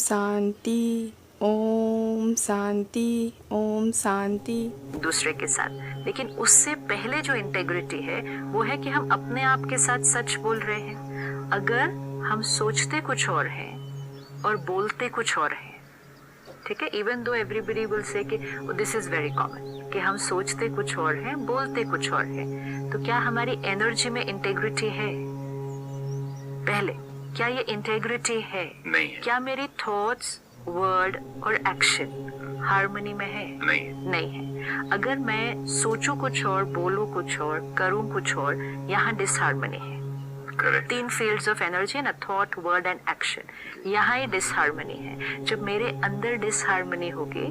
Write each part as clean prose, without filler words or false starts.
शांति, ओम शांति, ओम शांति। दूसरे के साथ, लेकिन उससे पहले जो इंटेग्रिटी है वो है कि हम अपने आप के साथ सच बोल रहे हैं। अगर हम सोचते कुछ और हैं और बोलते कुछ और हैं, ठीक है, even though everybody will say कि दिस इज वेरी कॉमन कि हम सोचते कुछ और हैं, बोलते कुछ और हैं, तो क्या हमारी एनर्जी में इंटेग्रिटी है? पहले क्या ये इंटेग्रिटी है? नहीं है। क्या मेरी थॉट्स, वर्ड और एक्शन हार्मनी में है? नहीं है। अगर मैं सोचूं कुछ और, बोलूं कुछ और, करूं कुछ और, यहाँ डिसहार्मनी है। Correct. 3 फील्ड्स ऑफ एनर्जी ना, थॉट, वर्ड एंड एक्शन, यहाँ ही डिसहार्मनी है। जब मेरे अंदर डिसहार्मनी होगी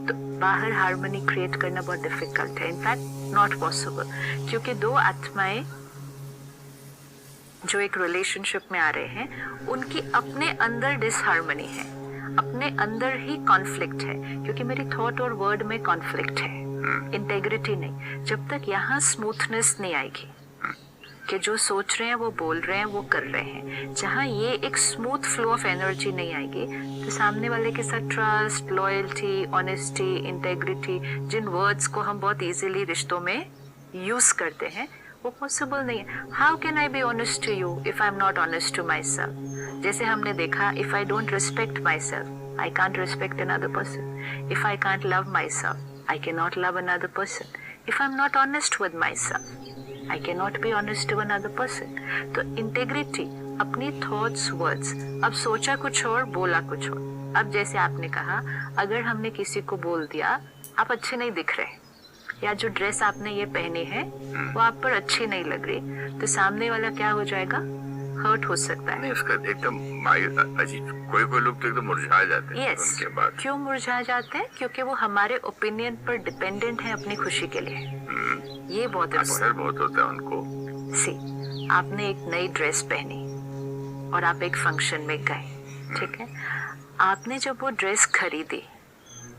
तो बाहर हार्मनी क्रिएट करना बहुत डिफिकल्ट है, इनफैक्ट नॉट पॉसिबल, क्योंकि दो आत्माएं जो एक रिलेशनशिप में आ रहे हैं उनकी अपने अंदर डिसहार्मनी है, अपने अंदर ही कॉन्फ्लिक्ट है, क्योंकि मेरी थॉट और वर्ड में कॉन्फ्लिक्ट है, इंटेग्रिटी नहीं। जब तक यहाँ स्मूथनेस नहीं आएगी कि जो सोच रहे हैं वो बोल रहे हैं वो कर रहे हैं, जहाँ ये एक स्मूथ फ्लो ऑफ एनर्जी नहीं आएगी, तो सामने वाले के साथ ट्रस्ट, लॉयल्टी, ऑनेस्टी, इंटेग्रिटी, जिन वर्ड्स को हम बहुत इजीली रिश्तों में यूज करते हैं, वो पॉसिबल नहीं है। How can I be honest to you if I am not honest to myself? जैसे हमने देखा, if I don't respect myself, I can't respect another person. If I can't love myself, I can not love another person. If I am not honest with myself, I can not be honest to another person. तो integrity, अपनी thoughts, words, अब सोचा कुछ और, बोला कुछ और। अब जैसे आपने कहा, अगर हमने किसी को बोल दिया आप अच्छे नहीं दिख रहे, या जो ड्रेस आपने ये पहनी है वो आप पर अच्छी नहीं लग रही, तो सामने वाला क्या हो जाएगा? हर्ट हो सकता है। नहीं, उसका एकदम अजीब, कोई लोग तो एकदम मुरझा जाते हैं Yes. उनके बाद। क्यों मुरझा जाते हैं? क्योंकि वो हमारे ओपिनियन पर डिपेंडेंट है अपनी खुशी के लिए। ये बहुत असर बहुत होता है उनको। सी, आपने एक नई ड्रेस पहनी और आप एक फंक्शन में गए, ठीक है, आपने जब वो ड्रेस खरीदी,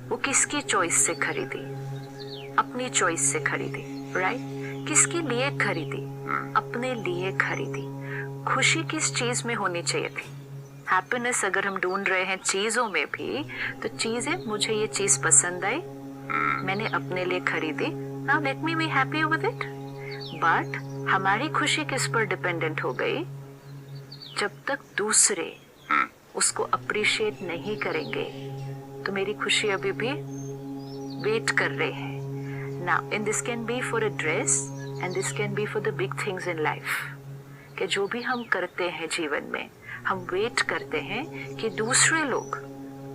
वो किसकी चॉइस से खरीदी? अपनी चॉइस से खरीदी, राइट? किसके लिए खरीदी? अपने लिए खरीदी। खुशी किस चीज में होनी चाहिए थी? हैप्पीनेस अगर हम ढूंढ रहे हैं चीजों में भी, तो चीजें, मुझे ये चीज पसंद आई, मैंने अपने लिए खरीदी, now let me be happy with it. But हमारी खुशी किस पर डिपेंडेंट हो गई? जब तक दूसरे उसको अप्रिशिएट नहीं करेंगे तो मेरी खुशी अभी भी वेट कर रहे हैं। Now, and this can be for a dress and this can be for the big things in life. कि जो भी हम करते हैं जीवन में, हम वेट करते हैं कि दूसरे लोग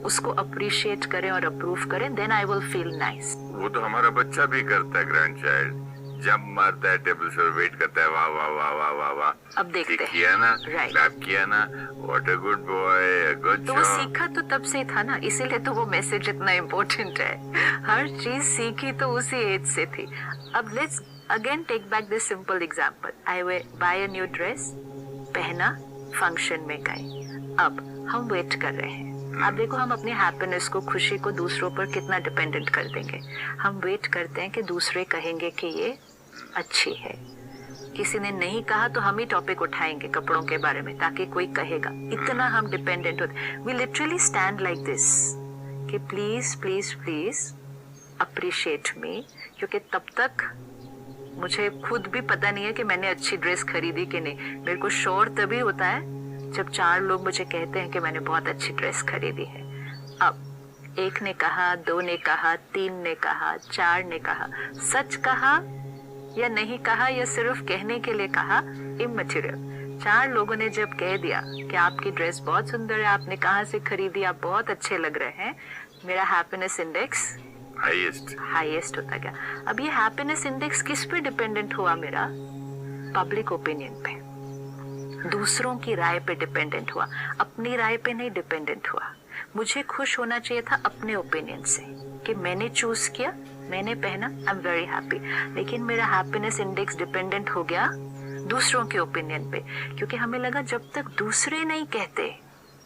उसको अप्रिशिएट करें और अप्रूव करें, then I will feel nice. वो तो हमारा बच्चा भी करता है, ग्रैंड चाइल्ड जब मारता है टेबल पर, वेट करता है, वाह वाह वाह वाह वाह वाह, अब देखते हैं, किया ना, Right. क्लैप किया ना, what a good boy, good तो वो जॉब। सीखा तो तब से ही था ना, इसीलिए तो वो मैसेज इतना इम्पोर्टेंट है। हर चीज सीखी तो उसी एज से थी। अब let's again take back this simple example. I buy a new dress, पहना, फंक्शन में गए, अब हम वेट कर रहे हैं। आप देखो, हम अपनी हैप्पीनेस को, खुशी को दूसरों पर कितना डिपेंडेंट कर देंगे। हम वेट करते हैं कि दूसरे कहेंगे कि ये अच्छी है। किसी ने नहीं कहा तो हम ही टॉपिक उठाएंगे कपड़ों के बारे में, ताकि कोई कहेगा। इतना हम डिपेंडेंट होते। We literally stand like this कि please please please appreciate me, क्योंकि तब तक मुझे खुद भी पता नहीं है कि मैंने अच्छी ड्रेस खरीदी कि नहीं। मेरे को श्योर तभी होता है जब 4 लोग मुझे कहते हैं कि मैंने बहुत अच्छी ड्रेस खरीदी है। अब 1 ने कहा, 2 ने कहा, 3 ने कहा, 4 ने कहा, सच कहा या नहीं कहा, या सिर्फ कहने के लिए कहा, इमैटेरियल। 4 लोगों ने जब कह दिया कि आपकी ड्रेस बहुत सुंदर है, आपने कहाँ से खरीदी, आप बहुत अच्छे लग रहे हैं, मेरा हैप्पीनेस इंडेक्स हाईएस्ट होता गया। अब ये हैप्पीनेस इंडेक्स किस पे डिपेंडेंट हुआ? मेरा पब्लिक ओपिनियन पे, दूसरों की राय पे डिपेंडेंट हुआ, अपनी राय पे नहीं डिपेंडेंट हुआ। मुझे खुश होना चाहिए था अपने ओपिनियन से कि मैंने चूज किया, मैंने पहना, आई एम वेरी हैप्पी। लेकिन मेरा हैप्पीनेस इंडेक्स डिपेंडेंट हो गया दूसरों के ओपिनियन पे, क्योंकि हमें लगा जब तक दूसरे नहीं कहते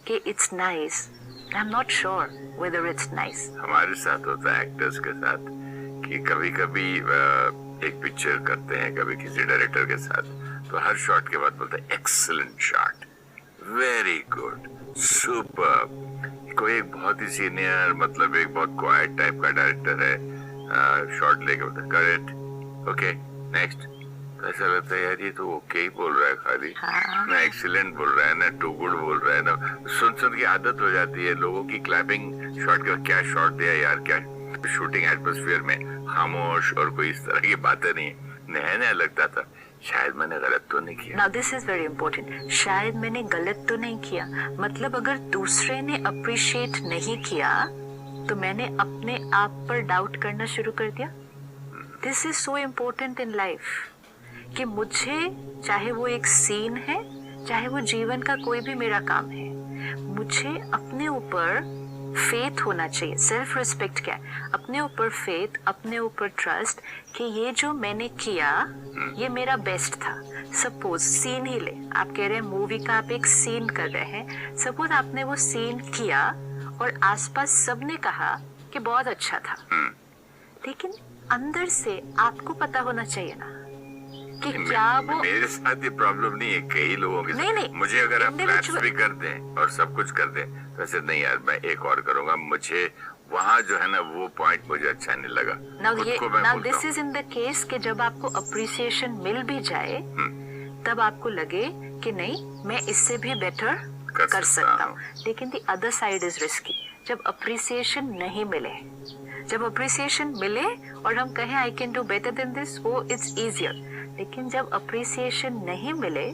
कि it's nice, I am not sure whether it's nice. हमारे साथ होता है एक्टर्स के साथ कि कभी कभी एक पिक्चर करते हैं, कभी किसी डायरेक्टर के साथ, तो हर शॉट के बाद बोलते हैं excellent shot, very good, super. कोई एक बहुत ही सीनियर, मतलब एक बहुत क्वाइट टाइप का डायरेक्टर है, शॉट लेके बोलता है करेक्ट, ओके नेक्स्ट। ऐसा लगता है यार ये तो ओके ही बोल रहा है खाली, ना एक्सीलेंट बोल रहा है ना टू गुड बोल रहा है ना। सुन सुन की आदत हो जाती है लोगों की, क्लैपिंग शॉट का क्या शॉट दिया यार, क्या शूटिंग एटमॉस्फेयर में खामोश और कोई इस तरह की बातें नहीं, नया नया लगता था। शायद मैंने गलत तो नहीं किया। Now this is very important, शायद मैंने गलत तो नहीं किया, मतलब अगर दूसरे ने अप्रिशिएट नहीं किया तो मैंने अपने आप पर डाउट करना शुरू कर दिया। This is so important in life कि मुझे, चाहे वो एक सीन है, चाहे वो जीवन का कोई भी मेरा काम है, मुझे अपने ऊपर फेथ होना चाहिए। सेल्फ रिस्पेक्ट क्या है? अपने ऊपर फेथ, अपने ऊपर ट्रस्ट कि ये जो मैंने किया ये मेरा बेस्ट था। सपोज सीन ही ले, आप कह रहे हैं मूवी का आप एक सीन कर रहे हैं, सपोज आपने वो सीन किया और आसपास सबने कहा कि बहुत अच्छा था, लेकिन अंदर से आपको पता होना चाहिए ना कि क्या वो। मेरे साथ ये प्रॉब्लम नहीं है, कई लोगों के नहीं, नहीं, मुझे अगर आप क्लैप्स individual- भी कर दें और सब कुछ कर दें तो ऐसे नहीं यार मैं एक और करूंगा, मुझे वहाँ जो है ना वो पॉइंट मुझे अच्छा नहीं लगा। Now this is in the case कि जब आपको अप्रिसिएशन मिल भी जाए तब आपको लगे कि नहीं मैं इससे भी बेटर कर सकता हूँ, लेकिन the other side is risky. जब अप्रिसिएशन नहीं मिले, जब अप्रिसिएशन मिले और हम कहें I can do better than this, वो इट्स इजियर। लेकिन जब अप्रिसिएशन नहीं मिले,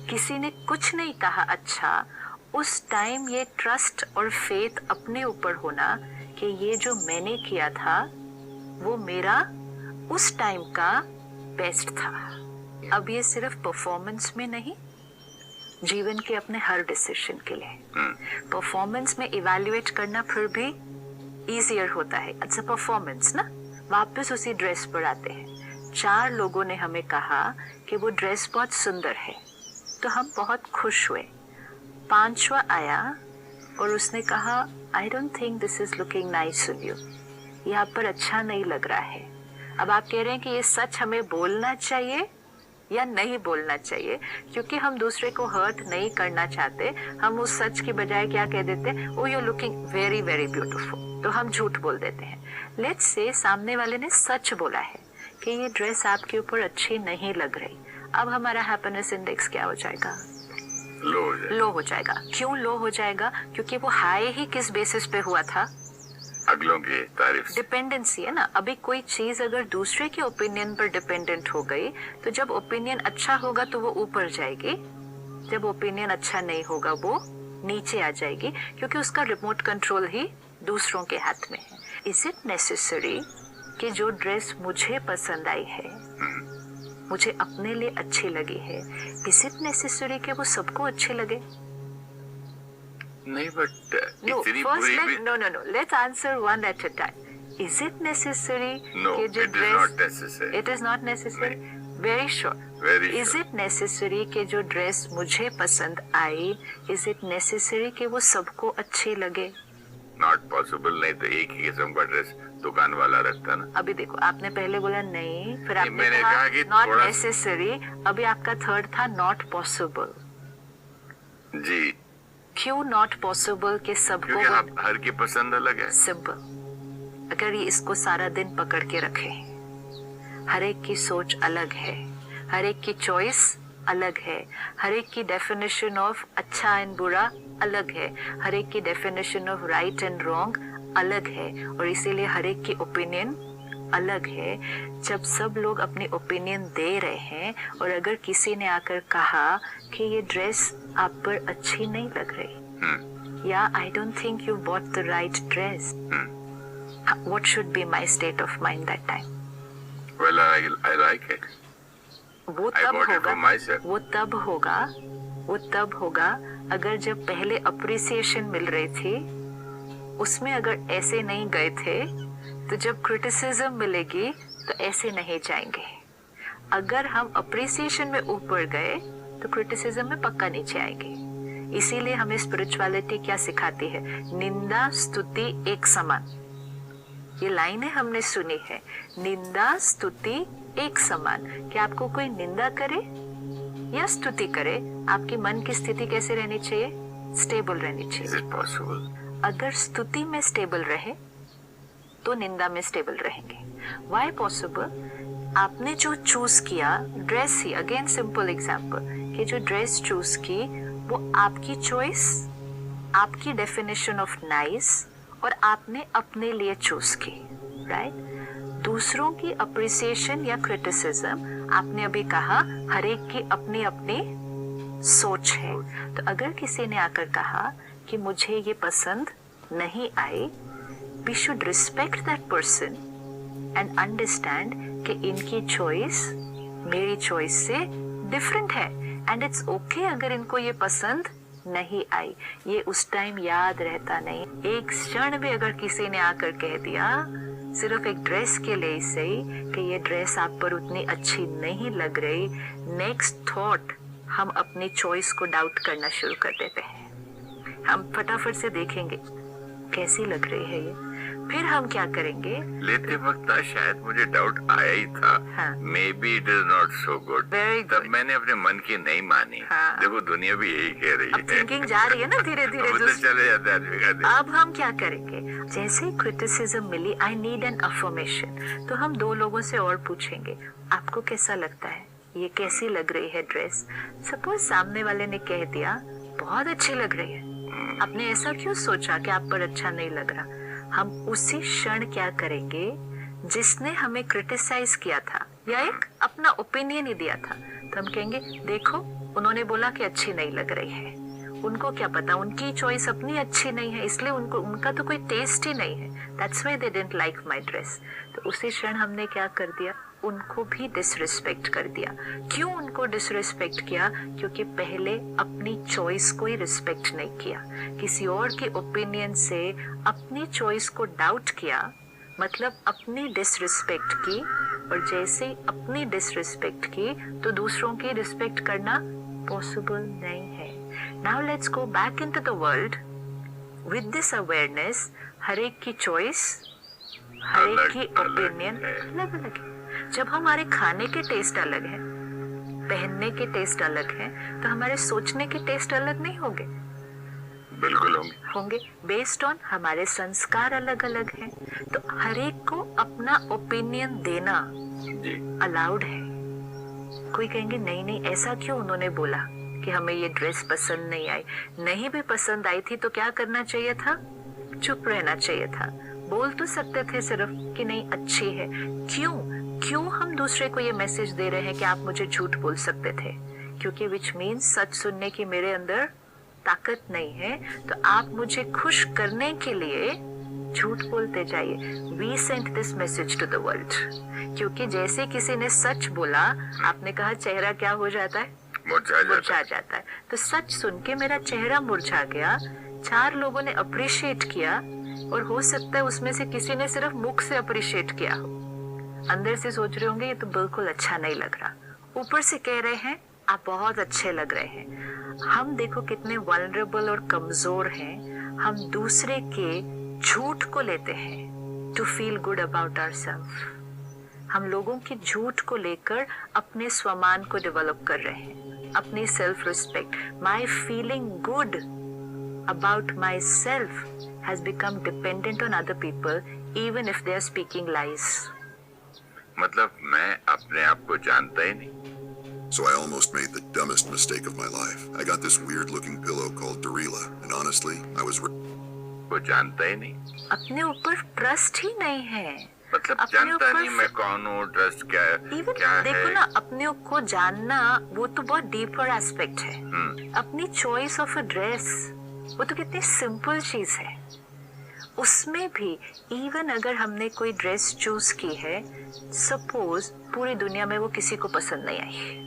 किसी ने कुछ नहीं कहा अच्छा, उस टाइम ये ट्रस्ट और फेथ अपने ऊपर होना कि ये जो मैंने किया था वो मेरा उस टाइम का बेस्ट था। अब ये सिर्फ परफॉर्मेंस में नहीं, जीवन के अपने हर डिसीजन के लिए परफॉर्मेंस में इवैल्यूएट करना फिर भी इजियर होता है। अच्छा परफॉर्मेंस ना, वापस उसी ड्रेस पर आते हैं। 4 लोगों ने हमें कहा कि वो ड्रेस बहुत सुंदर है, तो हम बहुत खुश हुए। 5वां आया और उसने कहा I don't think this is looking nice on you, ये आप पर अच्छा नहीं लग रहा है। अब आप कह रहे हैं कि ये सच हमें बोलना चाहिए या नहीं बोलना चाहिए, क्योंकि हम दूसरे को हर्ट नहीं करना चाहते। हम उस सच की बजाय क्या कह देते हैं, oh you are looking very very beautiful, तो हम झूठ बोल देते हैं। लेट्स से सामने वाले ने सच बोला है कि ये ड्रेस आपके ऊपर अच्छी नहीं लग रही, अब हमारा हैप्पीनेस इंडेक्स क्या हो जाएगा? लो हो जाएगा। क्यों लो हो जाएगा? क्योंकि वो हाई ही किस बेसिस पे हुआ था? अगलों की तारीफ। डिपेंडेंसी है ना। अभी कोई चीज अगर दूसरे के ओपिनियन पर डिपेंडेंट हो गई तो जब ओपिनियन अच्छा होगा तो वो ऊपर जाएगी, जब ओपिनियन अच्छा नहीं होगा वो नीचे आ जाएगी, क्योंकि उसका रिमोट कंट्रोल ही दूसरों के हाथ में है। इज इट नेसेसरी कि जो ड्रेस मुझे पसंद आई है, मुझे अपने लिए अच्छी लगी है, इज इट नेसेसरी कि वो सबको अच्छे लगे? नहीं, बट No, इतनी first बुरी let, भी no. Let's answer one at a time. Is it necessary? No, कि जो it is not necessary. It is not necessary. Very sure. Very Is sure. it necessary कि जो ड्रेस मुझे पसंद आई, is it necessary कि वो सबको अच्छी लगे? Not possible. नहीं तो एक ही किस्म का ड्रेस दुकान वाला रखता ना। अभी देखो, आपने पहले बोला नहीं, फिर नहीं, आपने मैंने कहा कहा कि नॉट थोड़ा- नेसेसरी, अभी आपका थर्ड था नॉट पॉसिबल। जी, क्यों नॉट पॉसिबल कि सबको? क्योंकि आप हर की पसंद अलग है। सिंपल। अगर ये इसको सारा दिन पकड़ के रखे, हर एक की सोच अलग है, हर एक की चॉइस अलग है, हर एक की डेफिनेशन ऑफ अच्छा एंड बुरा अलग है, हर एक की definition of right and wrong अलग है, और इसीलिए हर एक की ओपिनियन अलग है। जब सब लोग अपनी ओपिनियन दे रहे हैं और अगर किसी ने आकर कहा कि ये ड्रेस आप पर अच्छी नहीं लग रही, या I don't think you bought the right dress, what should be my state of mind that time? Well, I like it. वो I तब bought it होगा, for myself. वो तब होगा अगर जब पहले अप्रिसिएशन मिल रही थी उसमें अगर ऐसे नहीं गए थे, तो जब क्रिटिसिज्म मिलेगी तो ऐसे नहीं जाएंगे। अगर हम अप्रिसिएशन में ऊपर गए तो क्रिटिसिज्म में पक्का नीचे आएंगे। इसीलिए हमें स्पिरिचुअलिटी क्या सिखाती है? निंदा स्तुति एक समान। ये लाइनें हमने सुनी है, निंदा स्तुति एक समान। कि आपको कोई निंदा करे या स्तुति करे, आपकी मन की स्थिति कैसे रहनी चाहिए? स्टेबल रहनी Is चाहिए। it possible? अगर स्तुति में स्टेबल रहे तो निंदा में स्टेबल रहेंगे। Why possible? आपने जो चूज किया ड्रेस ही, अगेन सिंपल एग्जांपल, कि जो ड्रेस चूज की वो आपकी चॉइस, आपकी डेफिनेशन ऑफ नाइस, और आपने अपने लिए चूज की, राइट? दूसरों की अप्रिसिएशन या क्रिटिसिज्म, आपने अभी कहा हर एक की अपनी अपनी सोच है। तो अगर किसी ने आकर कहा कि मुझे ये पसंद नहीं आई, we should respect that person and understand कि इनकी चॉइस मेरी चॉइस से डिफरेंट है, एंड इट्स ओके अगर इनको ये पसंद नहीं आई। ये उस टाइम याद रहता नहीं। एक क्षण भी अगर किसी ने आकर कह दिया सिर्फ एक ड्रेस के लिए से कि ये ड्रेस आप पर उतनी अच्छी नहीं लग रही, नेक्स्ट थॉट हम अपनी चॉइस को डाउट करना शुरू कर देते हैं। हम फटाफट से देखेंगे कैसी लग रही है ये, फिर हम क्या करेंगे, लेते वक्त ना शायद मुझे डाउट आया ही था, हाँ। May be it is not so good. Very तब good. मैंने अपने मन की नहीं मानी। हाँ। देखो दुनिया भी यही कह रही अब है। थिंकिंग जा रही है ना धीरे धीरे। अब तो चले जाते हैं आदमी का दिन। अब हम क्या करेंगे, जैसे ही क्रिटिसिज्म मिली, आई नीड एन अफर्मेशन, तो हम 2 लोगों से और पूछेंगे आपको कैसा लगता है, ये कैसी लग रही है ड्रेस। सपोज सामने वाले ने कह दिया बहुत अच्छी लग रही है, आपने ऐसा क्यों सोचा कि आप पर अच्छा नहीं लग रहा। हम उसी क्षण क्या करेंगे, जिसने हमें क्रिटिसाइज किया था या एक अपना ओपिनियन ही दिया था, तो हम कहेंगे देखो उन्होंने बोला कि अच्छी नहीं लग रही है, उनको क्या पता, उनकी चॉइस अपनी अच्छी नहीं है, इसलिए उनका तो कोई टेस्ट ही नहीं है, that's why they didn't like my dress. तो उसी क्षण हमने क्या कर दिया, उनको भी डिसरिस्पेक्ट कर दिया। क्यों उनको डिसरिस्पेक्ट किया, क्योंकि पहले अपनी चॉइस को ही रिस्पेक्ट नहीं किया, किसी और के ओपिनियन से अपनी चॉइस को डाउट किया, मतलब अपनी डिसरिस्पेक्ट की, और जैसे ही अपनी डिसरिस्पेक्ट की तो दूसरों की रिस्पेक्ट करना पॉसिबल नहीं है। Now let's go back into the world with this awareness, हर एक की चॉइस, हर एक की ओपिनियन अलग अलग है। जब हमारे खाने के टेस्ट अलग हैं, पहनने के टेस्ट अलग हैं, तो हमारे सोचने के टेस्ट अलग नहीं होंगे? बिल्कुल होंगे बेस्ड ऑन हमारे संस्कार अलग अलग हैं। तो हर एक को अपना ओपिनियन देना जी। अलाउड है। कोई कहेंगे नहीं नहीं ऐसा क्यों उन्होंने बोला कि हमें ये ड्रेस पसंद नहीं आई। नहीं भी पसंद आई थी तो क्या करना चाहिए था, चुप रहना चाहिए था। बोल तो सकते थे सिर्फ कि नहीं अच्छी है। क्यों हम दूसरे को ये मैसेज दे रहे हैं कि आप मुझे झूठ बोल सकते थे, क्योंकि विच मीन्स सच सुनने की मेरे अंदर ताकत नहीं है, तो आप मुझे खुश करने के लिए झूठ बोलते जाइए। We sent this message to the world, क्योंकि जैसे किसी ने सच बोला, आपने कहा चेहरा क्या हो जाता है, मुरझा जाता है। तो सच सुन के मेरा चेहरा मुरझा गया, 4 लोगों ने अप्रिशिएट किया, और हो सकता है उसमें से किसी ने सिर्फ मुख से अप्रिशिएट किया हो, अंदर से सोच रहे होंगे ये तो बिल्कुल अच्छा नहीं लग रहा, ऊपर से कह रहे हैं आप बहुत अच्छे लग रहे हैं। हम देखो कितने वल्नरेबल और कमजोर हैं। हम दूसरे के झूठ को लेते हैं to feel good about ourself. हम लोगों के झूठ को लेकर अपने स्वमान को डेवलप कर रहे हैं, अपनी self respect. My feeling good about myself has become dependent on other people even if they are speaking lies. मतलब मैं अपने आप को जानता ही नहीं। So I almost made the dumbest mistake of my life. I got this weird looking pillow called Dorila, and honestly, I was वो जानता ही नहीं, अपने ऊपर ट्रस्ट ही नहीं है। मतलब अपने जानता ऊपर नहीं मैं कौन हूँ, ट्रस्ट क्या है, Even क्या देखो है। ना, अपने को जानना वो तो बहुत डीपर एस्पेक्ट है। अपनी चॉइस ऑफ अ ड्रेस वो तो कितनी सिंपल चीज है। उसमें भी इवन अगर हमने कोई ड्रेस चूज की है, सपोज पूरी दुनिया में वो किसी को पसंद नहीं आई,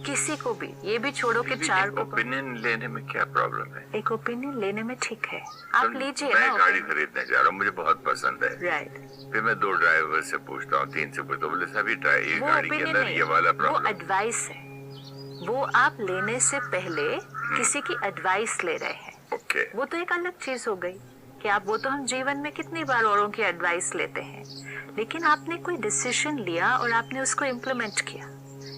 किसी को भी, ये भी छोड़ो कि 4 को। ओपिनियन लेने में क्या प्रॉब्लम है? एक ओपिनियन लेने में ठीक है, आप लीजिए मैं ना। गाड़ी खरीदने जा रहा हूँ, मुझे बहुत पसंद है, राइट, फिर मैं 2 ड्राइवर से पूछता हूँ, 3 से पूछता हूँ, बोले सभी ये वो गाड़ी के ओपिनियन अंदर नहीं, ये वाला वो प्रॉब्लम। एडवाइस है। वो आप लेने से पहले किसी की एडवाइस ले रहे हैं। ओके, वो तो एक अलग चीज हो गई कि आप, वो तो हम जीवन में कितनी बार औरों की एडवाइस लेते हैं, लेकिन आपने कोई डिसीजन लिया और आपने उसको इम्प्लीमेंट किया,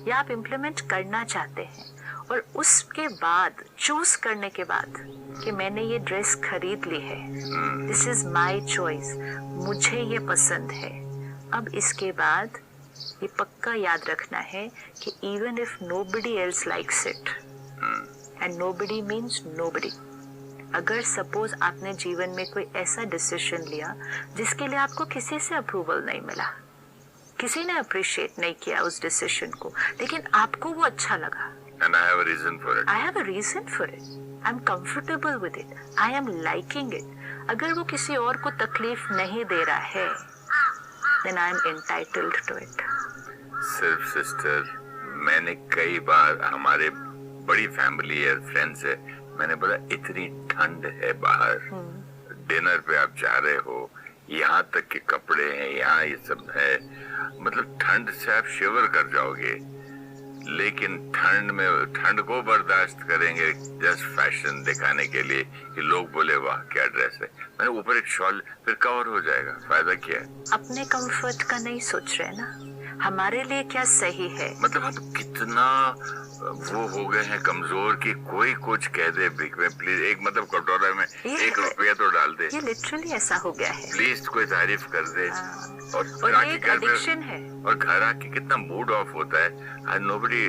या आप इम्प्लीमेंट करना चाहते हैं, और उसके बाद चूज करने के बाद कि मैंने ये ड्रेस खरीद ली है, दिस इज माई चॉइस, मुझे ये पसंद है, अब इसके बाद ये पक्का याद रखना है कि even if nobody else likes it, and nobody means nobody, अगर सपोज आपने जीवन में कोई ऐसा डिसीजन लिया जिसके लिए आपको किसी से अप्रूवल नहीं मिला, किसी ने अप्रिशिएट नहीं किया उस डिसीजन को, लेकिन आपको वो अच्छा लगा, And I have a reason for it. I have a reason for it. I'm comfortable with it. I am liking it. अगर वो किसी और को तकलीफ नहीं दे रहा है, then I am entitled to it. सिर्फ सिस्टर, मैंने कई बार, हमारे बड़ी फैमिली है, फ्रेंड्स है, मैंने बोला इतनी ठंड है बाहर, डिनर पे आप जा रहे हो, यहाँ तक के कपड़े हैं, यहाँ ये सब है, मतलब ठंड से आप शिवर कर जाओगे, लेकिन ठंड को बर्दाश्त करेंगे जस्ट फैशन दिखाने के लिए कि लोग बोले वाह क्या ड्रेस है, मैंने ऊपर एक शॉल, फिर कवर हो जाएगा, फायदा क्या है? अपने कंफर्ट का नहीं सोच रहे ना, हमारे लिए क्या सही है। मतलब हम कितना वो हो गए हैं कमजोर कि कोई कुछ कह दे बिक में, प्लीज एक मतलब कटोरा में 1 रुपया तो डाल दे, ये लिटरली ऐसा हो गया है, प्लीज कोई तारीफ कर दे, और ये एक एडिक्शन है। और घर आके कितना मूड ऑफ होता है, नोबडी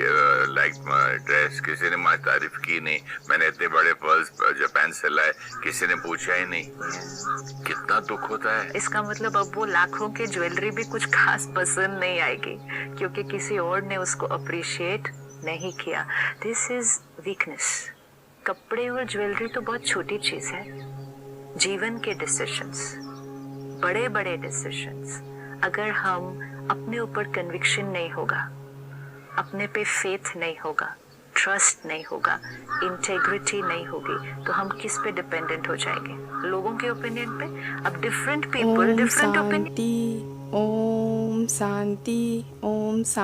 लाइक माय ड्रेस, किसी ने माँ तारीफ की नहीं, मैंने इतने बड़े पर्ल्स जापान से लाए, किसी ने पूछा ही नहीं, कितना दुख होता है। इसका मतलब अब वो लाखों की ज्वेलरी भी कुछ खास पसंद नहीं आएगी क्योंकि किसी और ने उसको अप्रिशिएट नहीं किया। This is weakness. कपड़े और ज्वेलरी तो बहुत छोटी चीज है, जीवन के डिसीजंस, बड़े बड़े डिसीजंस, अगर हम अपने ऊपर कन्विक्शन नहीं होगा, अपने पे फेथ नहीं होगा, ट्रस्ट नहीं होगा, इंटेग्रिटी नहीं होगी, तो हम किस पे डिपेंडेंट हो जाएंगे? लोगों के ओपिनियन पे। अब different people different opinion. Om Shanti, Om Shanti, Om Shanti.